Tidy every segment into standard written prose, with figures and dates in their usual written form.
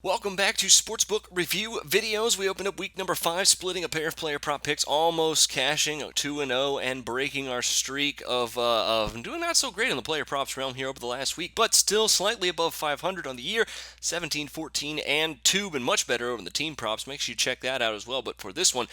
Welcome back to Sportsbook Review Videos. We opened up week number 5, splitting a pair of player prop picks, almost cashing 2-0 and breaking our streak of doing not so great in the player props realm here over the last week, but still slightly above 500 on the year, 17, 14, and 2, and much better over the team props. Make sure you check that out as well. But for this one,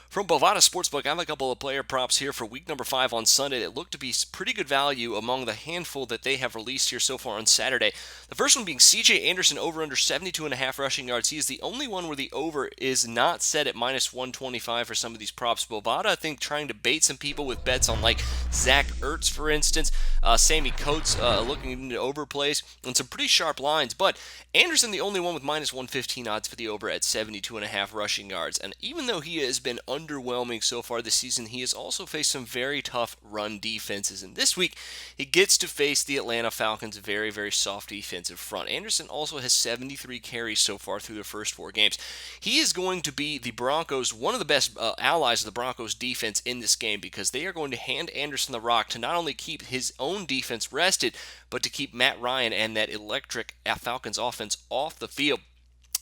from Bovada Sportsbook, I have a couple of player props here for week number 5 on Sunday that look to be pretty good value among the handful that they have released here so far on Saturday. The first one being C.J. Anderson over under 72.5 rushing yards. He is the only one where the over is not set at minus 125 for some of these props. Bovada, I think, trying to bait some people with bets on like Zach Ertz, for instance, Sammy Coates looking into overplays, and some pretty sharp lines. But Anderson, the only one with minus 115 odds for the over at 72.5 rushing yards. And even though he has been underwhelming so far this season, he has also faced some very tough run defenses. And this week, he gets to face the Atlanta Falcons' very, very soft defensive front. Anderson also has 73 carries so far through the first 4 games. He is going to be the Broncos, one of the best allies of the Broncos defense in this game, because they are going to hand Anderson the rock to not only keep his own defense rested, but to keep Matt Ryan and that electric Falcons offense off the field.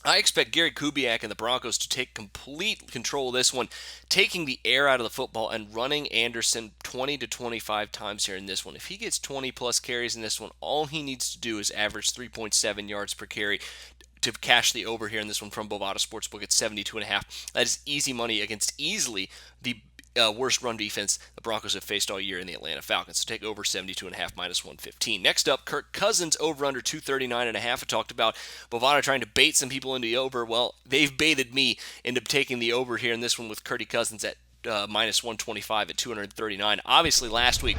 I expect Gary Kubiak and the Broncos to take complete control of this one, taking the air out of the football and running Anderson 20 to 25 times here in this one. If he gets 20 plus carries in this one, all he needs to do is average 3.7 yards per carry to cash the over here in this one from Bovada Sportsbook at 72.5. That is easy money against easily the worst run defense the Broncos have faced all year in the Atlanta Falcons. So take over 72.5 minus 115. Next up, Kirk Cousins over under 239.5. I talked about Bovada trying to bait some people into the over. Well, they've baited me into taking the over here in this one with Kirk Cousins at minus 125 at 239. Obviously, last week,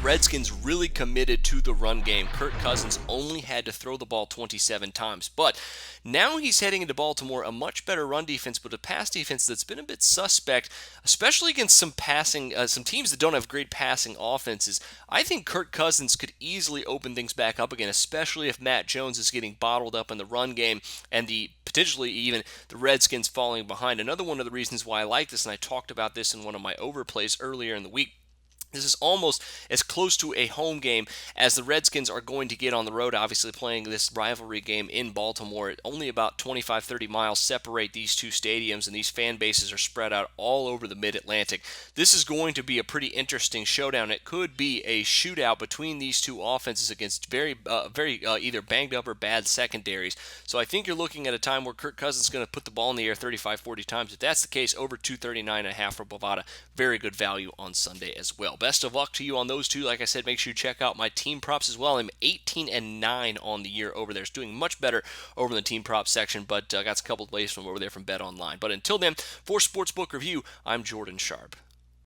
Redskins really committed to the run game. Kirk Cousins only had to throw the ball 27 times. But now he's heading into Baltimore, a much better run defense, but a pass defense that's been a bit suspect, especially against some teams that don't have great passing offenses. I think Kirk Cousins could easily open things back up again, especially if Matt Jones is getting bottled up in the run game and potentially even the Redskins falling behind. Another one of the reasons why I like this, and I talked about this in one of my overplays earlier in the week, this is almost as close to a home game as the Redskins are going to get on the road, obviously playing this rivalry game in Baltimore. Only about 25-30 miles separate these two stadiums, and these fan bases are spread out all over the Mid-Atlantic. This is going to be a pretty interesting showdown. It could be a shootout between these two offenses against very either banged up or bad secondaries. So I think you're looking at a time where Kirk Cousins is going to put the ball in the air 35-40 times. If that's the case, over 239.5 for Bovada. Very good value on Sunday as well. Best of luck to you on those two. Like I said, make sure you check out my team props as well. I'm 18-9 on the year over there. It's doing much better over in the team props section, but I got a couple of plays from over there from Bet Online. But until then, for Sportsbook Review, I'm Jordan Sharp.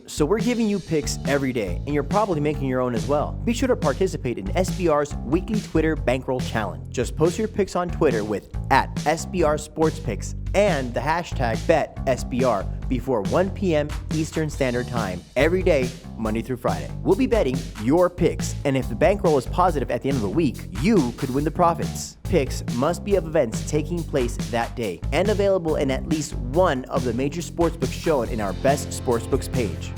So we're giving you picks every day, and you're probably making your own as well. Be sure to participate in SBR's weekly Twitter Bankroll Challenge. Just post your picks on Twitter with @SBRSportsPicks and the hashtag BetSBR before 1 p.m. Eastern Standard Time every day, Monday through Friday. We'll be betting your picks, and if the bankroll is positive at the end of the week, you could win the profits. Picks must be of events taking place that day and available in at least one of the major sportsbooks shown in our Best Sportsbooks page.